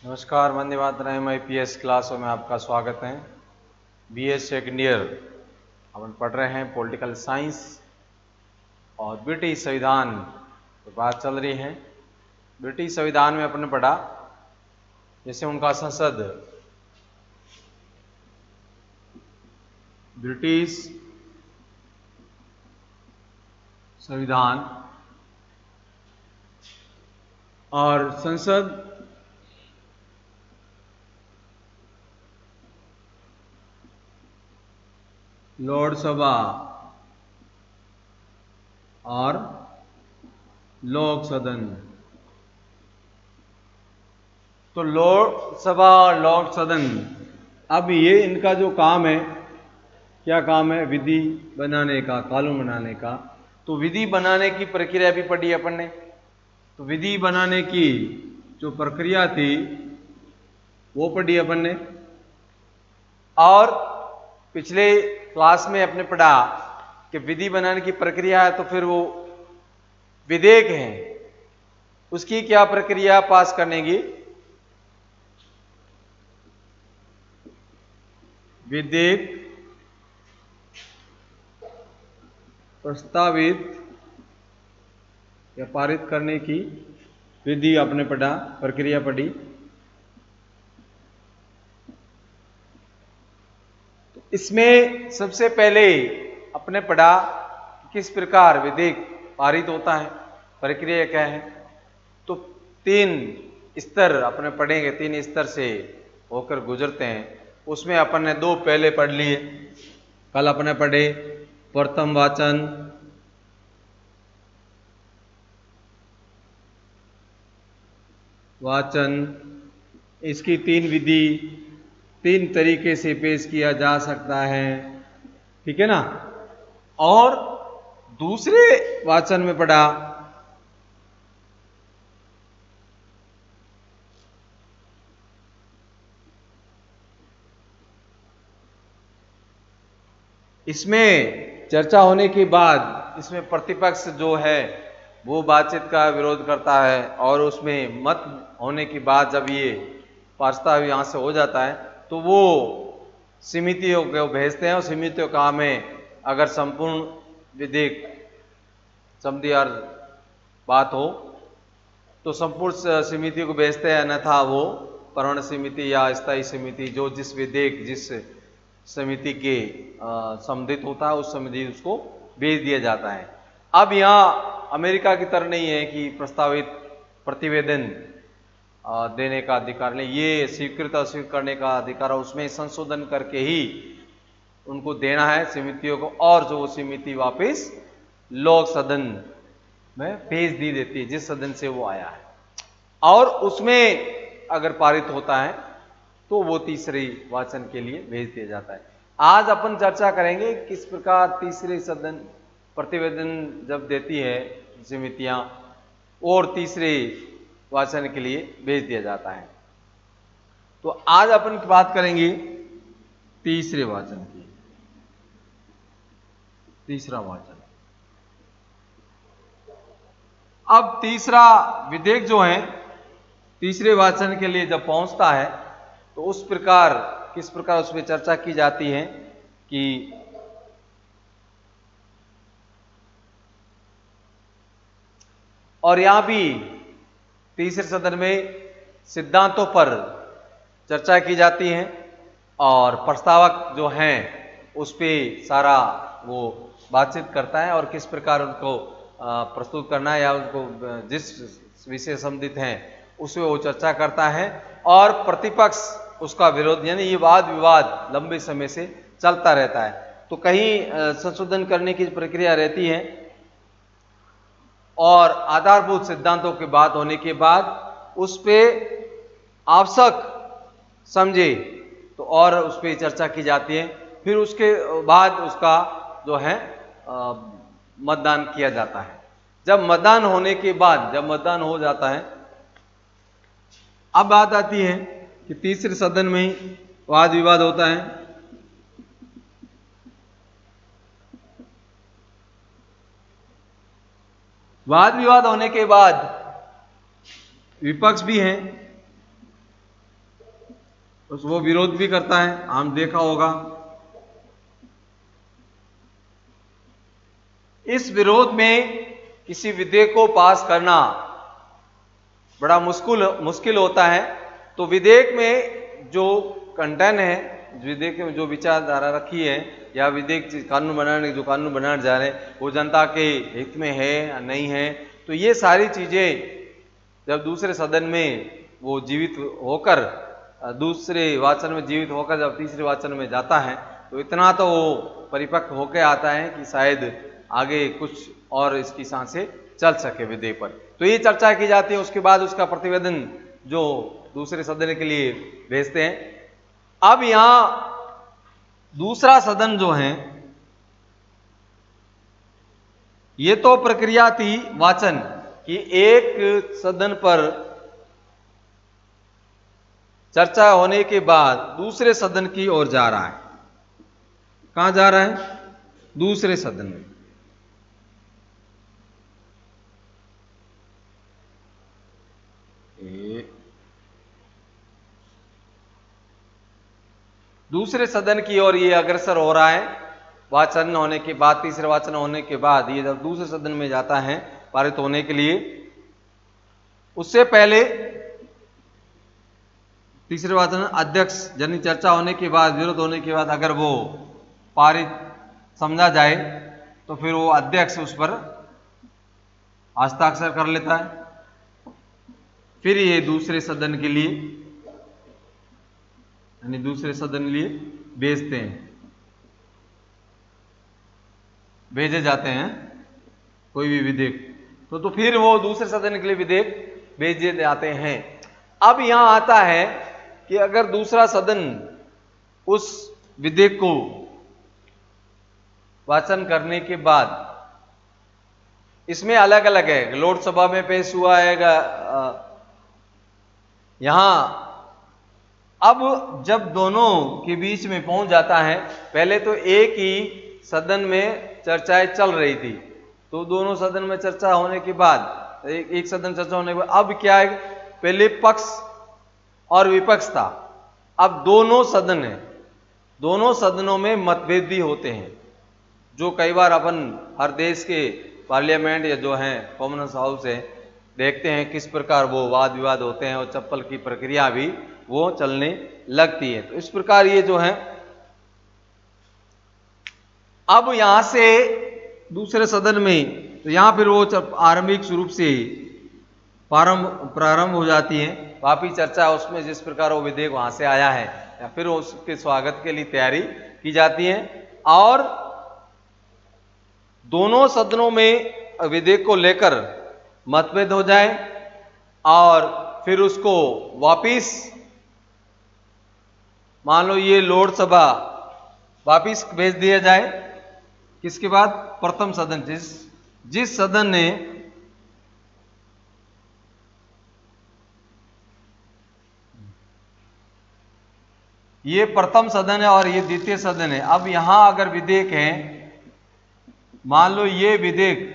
नमस्कार, वंदे मातरम। IPS क्लासों में आपका स्वागत है। BA सेकेंड ईयर अपन पढ़ रहे हैं पॉलिटिकल साइंस और ब्रिटिश संविधान की बात चल रही है। ब्रिटिश संविधान में अपन ने पढ़ा जैसे उनका संसद ब्रिटिश संविधान और संसद लोकसभा और लोक सदन। तो लोकसभा और लोक सदन, अब ये इनका जो काम है, क्या काम है? विधि बनाने का, कानून बनाने का। तो विधि बनाने की प्रक्रिया भी पढ़ी अपन ने। तो विधि बनाने की जो प्रक्रिया थी वो पढ़ी अपन ने। और पिछले क्लास में अपने पढ़ा कि विधि बनाने की प्रक्रिया है तो फिर वो विधेयक है, उसकी क्या प्रक्रिया पास करने की? विधेयक प्रस्तावित या पारित करने की विधि आपने पढ़ा, प्रक्रिया पढ़ी। तो इसमें सबसे पहले अपने पढ़ा किस प्रकार विधेयक पारित होता है, प्रक्रिया क्या है। तो 3 स्तर अपने पढ़ेंगे, 3 स्तर से होकर गुजरते हैं। उसमें अपन ने 2 पहले पढ़ लिए। कल अपने पढ़े प्रथम वाचन, इसकी 3 विधि, 3 तरीके से पेश किया जा सकता है, ठीक है ना। और दूसरे वाचन में पढ़ा इसमें चर्चा होने के बाद इसमें प्रतिपक्ष जो है वो बातचीत का विरोध करता है और उसमें मत होने के बाद जब ये प्रस्ताव यहाँ से हो जाता है तो वो समितियों को भेजते हैं और समितियों का काम है, अगर संपूर्ण विधेयक समझी और बात हो तो संपूर्ण समिति को भेजते हैं, अन्यथा वो परमाणु समिति या स्थायी समिति जो जिस विधेयक जिस समिति के संबंधित होता है उस समिति उसको भेज दिया जाता है। अब यहाँ अमेरिका की तरह नहीं है कि प्रस्तावित प्रतिवेदन देने का अधिकार नहीं, ये स्वीकृत अस्वीकृत करने का अधिकार है, उसमें संशोधन करके ही उनको देना है समितियों को, और जो समिति वापस लोक सदन में भेज दी देती है जिस सदन से वो आया है, और उसमें अगर पारित होता है तो वो तीसरे वाचन के लिए भेज दिया जाता है। आज अपन चर्चा करेंगे किस प्रकार तीसरे सदन प्रतिवेदन जब देती है समितियां और तीसरे वाचन के लिए भेज दिया जाता है। तो आज अपन बात करेंगे तीसरे वाचन की। तीसरा वाचन, अब तीसरा विधेयक जो है तीसरे वाचन के लिए जब पहुंचता है तो उस प्रकार किस प्रकार उसमें चर्चा की जाती है कि और यहां भी तीसरे सदन में सिद्धांतों पर चर्चा की जाती है और प्रस्तावक जो हैं उस पर सारा वो बातचीत करता है और किस प्रकार उनको प्रस्तुत करना है या उनको जिस विषय संबंधित हैं उसमें वो चर्चा करता है, और प्रतिपक्ष उसका विरोध, यानी ये वाद विवाद लंबे समय से चलता रहता है। तो कहीं संशोधन करने की प्रक्रिया रहती है और आधारभूत सिद्धांतों की बात होने के बाद उस पर आवश्यक समझे तो और उस पर चर्चा की जाती है। फिर उसके बाद उसका जो है मतदान किया जाता है। जब मतदान होने के बाद, जब मतदान हो जाता है, अब बात आती है कि तीसरे सदन में ही वाद विवाद होता है। वाद विवाद होने के बाद विपक्ष भी हैं वो विरोध भी करता है, हम देखा होगा। इस विरोध में किसी विधेयक को पास करना बड़ा मुश्किल होता है। तो विधेयक में जो कंटेंट है, विधेयक में जो विचारधारा रखी है या विधेयक कानून बनाने जा रहे हैं वो जनता के हित में है या नहीं है, तो ये सारी चीजें जब दूसरे सदन में वो जीवित होकर, दूसरे वाचन में जीवित होकर जब तीसरे वाचन में जाता है तो इतना तो वो परिपक्व होकर आता है कि शायद आगे कुछ और इसकी सांसें चल सके विधेयक पर। तो ये चर्चा की जाती है, उसके बाद उसका प्रतिवेदन जो दूसरे सदन के लिए भेजते हैं। अब यहां दूसरा सदन जो है, ये तो प्रक्रिया थी वाचन कि एक सदन पर चर्चा होने के बाद दूसरे सदन की ओर जा रहा है। कहां जा रहा है? दूसरे सदन में। दूसरे सदन की ओर ये अग्रसर हो रहा है। वाचन होने के बाद, तीसरे वाचन होने के बाद ये जब दूसरे सदन में जाता है पारित होने के लिए, उससे पहले तीसरे वाचन अध्यक्ष यानी चर्चा होने के बाद, विरोध होने के बाद अगर वो पारित समझा जाए तो फिर वो अध्यक्ष उस पर हस्ताक्षर कर लेता है। फिर ये दूसरे सदन के लिए यानी दूसरे सदन के लिए भेजते हैं, भेजे जाते हैं कोई भी विधेयक, तो फिर वो दूसरे सदन के लिए विधेयक भेजे जाते हैं। अब यहां आता है कि अगर दूसरा सदन उस विधेयक को वाचन करने के बाद, इसमें अलग अलग है, लोकसभा में पेश हुआ है, यहां अब जब दोनों के बीच में पहुंच जाता है, पहले तो एक ही सदन में चर्चाएं चल रही थी, तो दोनों सदन में चर्चा होने के बाद, एक सदन चर्चा होने के बाद अब क्या है, पहले पक्ष और विपक्ष था, अब दोनों सदन है। दोनों सदनों में मतभेद भी होते हैं, जो कई बार अपन हर देश के पार्लियामेंट या जो है कॉमन हाउस है देखते हैं किस प्रकार वो वाद विवाद होते हैं और चप्पल की प्रक्रिया भी वो चलने लगती है। तो इस प्रकार ये जो है, अब यहां से दूसरे सदन में, तो यहां फिर वो आरंभिक रूप से प्रारंभ हो जाती है वापी चर्चा, उसमें जिस प्रकार वो विधेयक वहां से आया है या फिर उसके स्वागत के लिए तैयारी की जाती है, और दोनों सदनों में विधेयक को लेकर मतभेद हो जाए और फिर उसको वापिस, मान लो ये लोकसभा वापिस भेज दिया जाए, किसके बाद? प्रथम सदन, जिस सदन ने ये प्रथम सदन है और ये द्वितीय सदन है। अब यहां अगर विधेयक है, मान लो ये विधेयक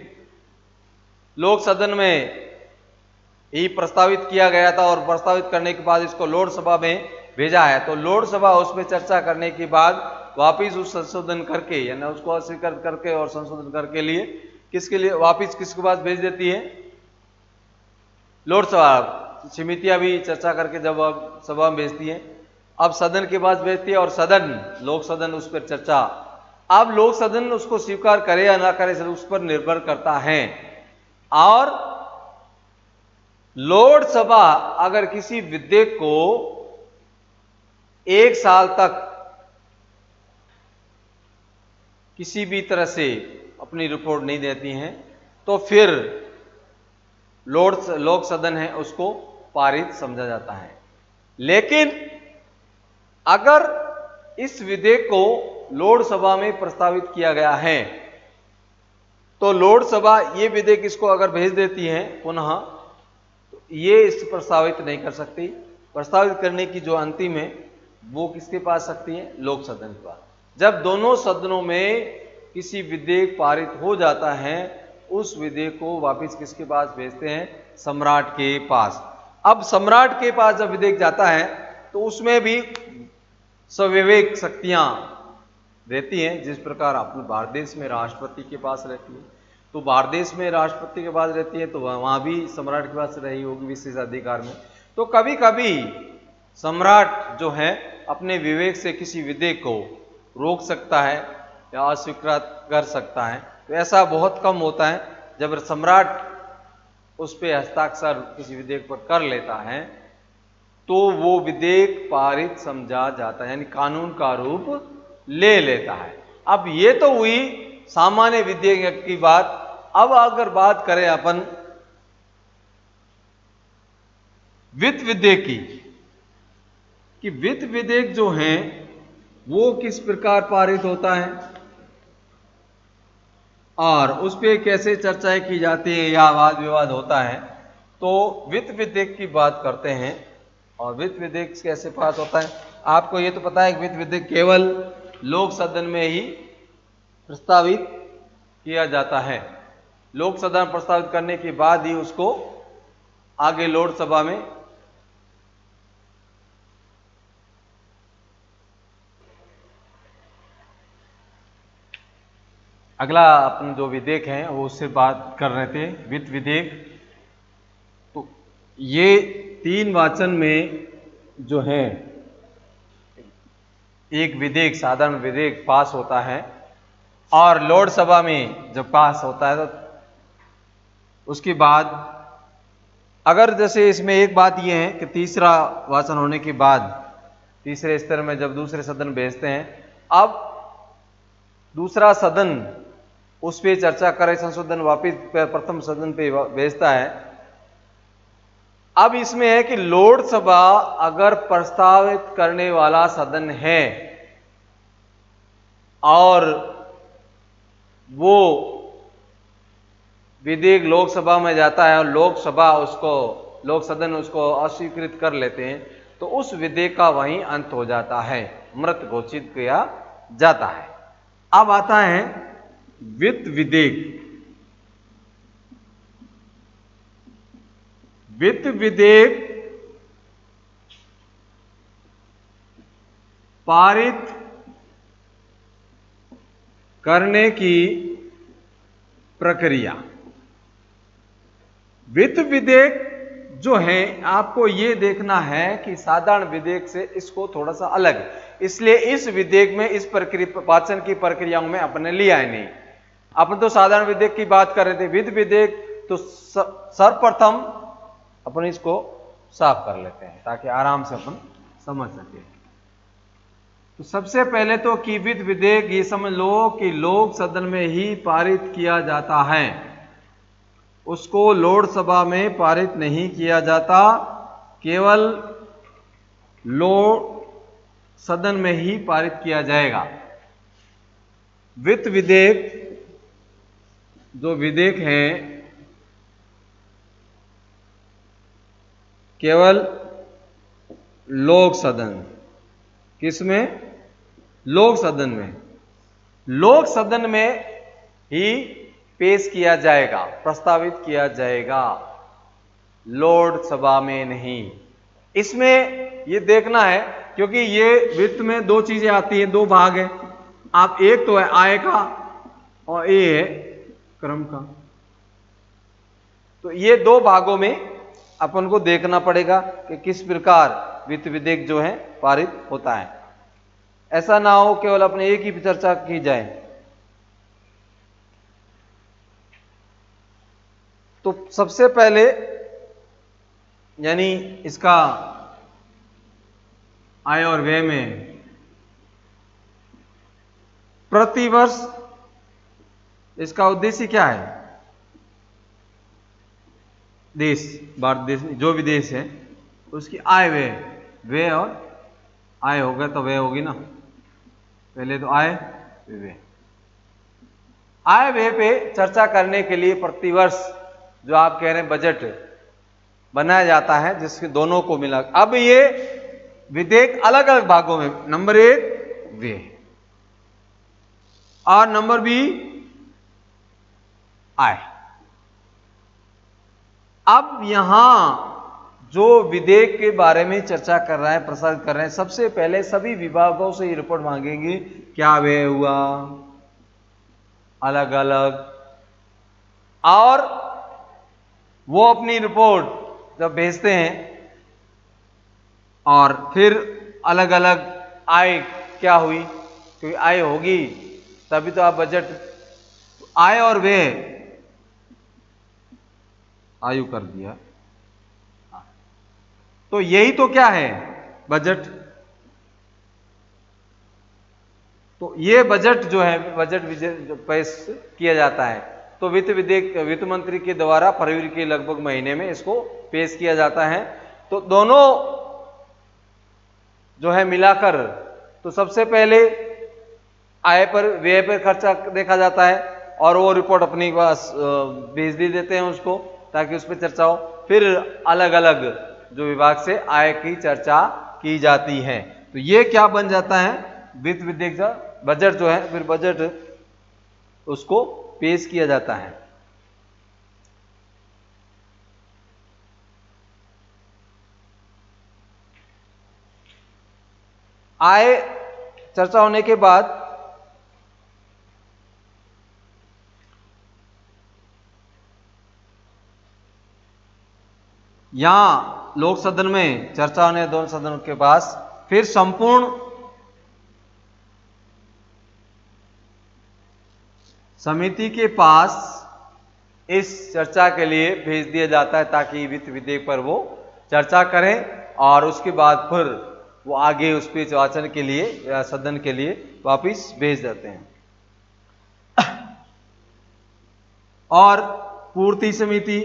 लोक सदन में ही प्रस्तावित किया गया था और प्रस्तावित करने के बाद इसको लोकसभा में भेजा है, तो लोकसभा उसमें चर्चा करने के बाद वापिस उस संशोधन करके यानी उसको अस्वीकार करके और संशोधन करके लिए किसके लिए वापिस किसके पास भेज देती है? लोकसभा। समितियां भी चर्चा करके जब सभा में भेजती है, अब सदन के पास भेजती है और सदन, लोक सदन उस पर चर्चा, अब लोक सदन उसको स्वीकार करे या ना करे उस पर निर्भर करता है। और लोकसभा अगर किसी विधेयक को 1 साल तक किसी भी तरह से अपनी रिपोर्ट नहीं देती हैं, तो फिर लोक सदन है उसको पारित समझा जाता है। लेकिन अगर इस विधेयक को लोकसभा में प्रस्तावित किया गया है, तो लोकसभा ये विधेयक इसको अगर भेज देती है पुनः, तो ये इस प्रस्तावित नहीं कर सकती। प्रस्तावित करने की जो अंतिम है वो किसके पास सकती है? लोक सदन के पास। जब दोनों सदनों में किसी विधेयक पारित हो जाता है, उस विधेयक को वापस किसके पास भेजते हैं? सम्राट के पास। अब सम्राट के पास जब विधेयक जाता है तो उसमें भी स्वविवेक शक्तियां रहती हैं। जिस प्रकार अपने भारत देश में राष्ट्रपति के पास रहती है, तो भारत देश में राष्ट्रपति के पास रहती है, तो वहां भी सम्राट के पास रही होगी विशेषाधिकार में। तो कभी कभी सम्राट जो है अपने विवेक से किसी विधेयक को रोक सकता है या अस्वीकार कर सकता है। तो ऐसा बहुत कम होता है। जब सम्राट उस पर हस्ताक्षर किसी विधेयक पर कर लेता है तो वो विधेयक पारित समझा जाता है, यानी कानून का रूप ले लेता है। अब ये तो हुई सामान्य विधेयक की बात। अब अगर बात करें अपन वित्त विधेयक की, कि वित्त विधेयक जो है वो किस प्रकार पारित होता है और उस पर कैसे चर्चाएं की जाती है या वाद विवाद होता है। तो वित्त विधेयक की बात करते हैं। और वित्त विधेयक कैसे पास होता है, आपको ये तो पता है कि वित्त विधेयक केवल लोक सदन में ही प्रस्तावित किया जाता है। लोक सदन प्रस्तावित करने के बाद ही उसको आगे लोकसभा में अगला अपन जो विधेयक है वो उससे बात कर रहे थे, वित्त विधेयक। तो ये 3 वाचन में जो है एक विधेयक, साधारण विधेयक पास होता है और लोकसभा में जब पास होता है तो उसके बाद अगर जैसे इसमें एक बात यह है कि तीसरा वाचन होने के बाद तीसरे स्तर में जब दूसरे सदन भेजते हैं, अब दूसरा सदन उस पर चर्चा करे, संशोधन वापिस प्रथम सदन पे भेजता है। अब इसमें है कि लोकसभा अगर प्रस्तावित करने वाला सदन है और वो विधेयक लोकसभा में जाता है और लोक सदन उसको अस्वीकृत कर लेते हैं, तो उस विधेयक का वहीं अंत हो जाता है, मृत घोषित किया जाता है। अब आता है वित्त विधेयक। वित्त विधेयक पारित करने की प्रक्रिया। वित्त विधेयक जो है आपको यह देखना है कि साधारण विधेयक से इसको थोड़ा सा अलग, इसलिए इस विधेयक में इस प्रक्रिया वाचन की प्रक्रियाओं में अपने लिया है नहीं। अपन तो साधारण विधेयक की बात कर रहे थे, वित्त विधेयक तो सर्वप्रथम अपन इसको साफ कर लेते हैं ताकि आराम से अपन समझ सके। तो सबसे पहले तो कि वित्त विधेयक ये समझ लो कि लोक सदन में ही पारित किया जाता है, उसको लोकसभा में पारित नहीं किया जाता, केवल लोक सदन में ही पारित किया जाएगा। वित्त विधेयक जो विधेयक है केवल लोक सदन, किसमें? लोक सदन में। लोक सदन में ही पेश किया जाएगा, प्रस्तावित किया जाएगा, लोकसभा में नहीं। इसमें ये देखना है क्योंकि ये वित्त में 2 चीजें आती हैं, 2 भाग है। आप एक तो है आय का और ये है क्रम का। तो ये 2 भागों में अपन को देखना पड़ेगा कि किस प्रकार वित्त विधेयक जो है पारित होता है। ऐसा ना हो केवल अपने एक ही चर्चा की जाए। तो सबसे पहले यानी इसका आय और व्यय में प्रतिवर्ष इसका उद्देश्य क्या है? देश, भारत देश जो भी देश है उसकी आय व्यय और आय होगा तो व्यय होगी ना। पहले तो आय व्यय, आय व्यय पे चर्चा करने के लिए प्रतिवर्ष जो आप कह रहे हैं बजट बनाया जाता है जिसके दोनों को मिला। अब ये विधेयक अलग अलग भागों में, नंबर 1 व्यय और नंबर 2 आय। अब यहां जो विधेयक के बारे में चर्चा कर रहा है, प्रसारित कर रहे हैं, सबसे पहले सभी विभागों से ये रिपोर्ट मांगेंगे, क्या व्यय हुआ अलग अलग, और वो अपनी रिपोर्ट जब भेजते हैं और फिर अलग अलग आय क्या हुई, क्योंकि आय होगी तभी तो आप बजट, आय और व्यय आयु कर दिया, तो यही तो क्या है बजट। तो ये बजट जो है, बजट जो पेश किया जाता है, तो वित्त मंत्री के द्वारा फरवरी के लगभग महीने में इसको पेश किया जाता है। तो दोनों जो है मिलाकर, तो सबसे पहले आय पर व्यय पर खर्चा देखा जाता है और वो रिपोर्ट अपनी पास भेज देते हैं उसको, ताकि उस पर चर्चा हो। फिर अलग अलग जो विभाग से आय की चर्चा की जाती है। तो ये क्या बन जाता है, वित्त विधेयक का बजट जो है, फिर बजट उसको पेश किया जाता है। आय चर्चा होने के बाद यहां लोक सदन में चर्चा होने, दोनों सदनों के पास फिर संपूर्ण समिति के पास इस चर्चा के लिए भेज दिया जाता है, ताकि वित्त विधेयक पर वो चर्चा करें और उसके बाद फिर वो आगे उस पर वाचन के लिए या सदन के लिए वापिस भेज देते हैं। और पूर्ति समिति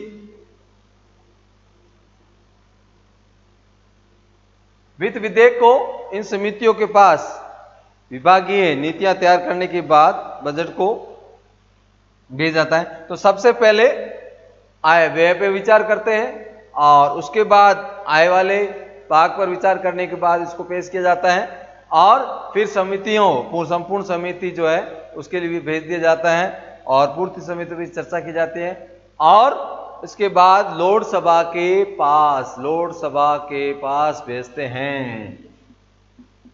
वित्त विधेयक को इन समितियों के पास विभागीय नीतियां तैयार करने के बाद बजट को भेज जाता है। तो सबसे पहले आय व्यय पे विचार करते हैं और उसके बाद आय वाले भाग पर विचार करने के बाद इसको पेश किया जाता है, और फिर समितियों, संपूर्ण समिति जो है उसके लिए भी भेज दिया जाता है और पूर्ति समिति भी चर्चा की जाती है। और इसके बाद लोकसभा के पास भेजते हैं।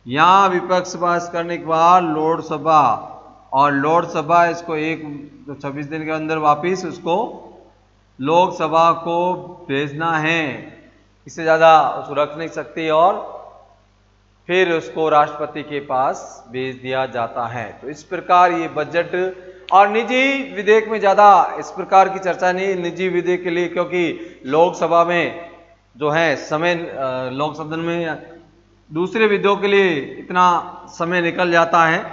यहां विपक्ष पास करने के बाद लोकसभा, और लोकसभा इसको 26 दिन के अंदर वापिस उसको लोकसभा को भेजना है, इससे ज्यादा उसको रख नहीं सकती, और फिर उसको राष्ट्रपति के पास भेज दिया जाता है। तो इस प्रकार ये बजट, और निजी विधेयक में ज्यादा इस प्रकार की चर्चा नहीं, निजी विधेयक के लिए, क्योंकि लोकसभा में जो है समय, लोक सदन में दूसरे विधेयकों के लिए इतना समय निकल जाता है,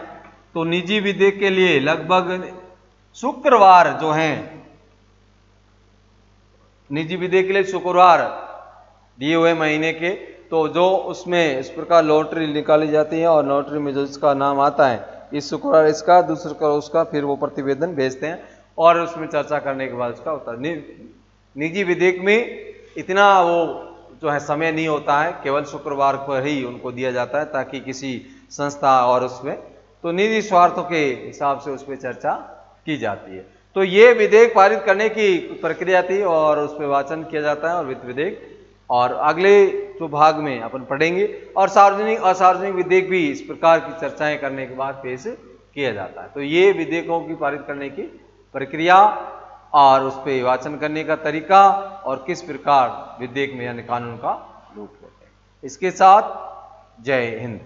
तो निजी विधेयक के लिए लगभग शुक्रवार जो है, निजी विधेयक के लिए शुक्रवार दिए हुए महीने के, तो जो उसमें इस प्रकार लॉटरी निकाली जाती है और लॉटरी में जो इसका नाम आता है, इस शुक्रवार इसका, दूसरे का उसका, फिर वो प्रतिवेदन भेजते हैं और उसमें चर्चा करने के बाद उसका उत्तर। निजी विधेयक में इतना वो जो है समय नहीं होता है, केवल शुक्रवार को ही उनको दिया जाता है, ताकि किसी संस्था और उसमें तो निजी स्वार्थों के हिसाब से उस पर चर्चा की जाती है। तो ये विधेयक पारित करने की प्रक्रिया थी और उस पर वाचन किया जाता है और वित्त विधेयक, और अगले जो भाग में अपन पढ़ेंगे। और सार्वजनिक असार्वजनिक विधेयक भी इस प्रकार की चर्चाएं करने के बाद पेश किया जाता है। तो ये विधेयकों की पारित करने की प्रक्रिया और उस पर वाचन करने का तरीका और किस प्रकार विधेयक में यानी कानून का रूप होता है। इसके साथ जय हिंद।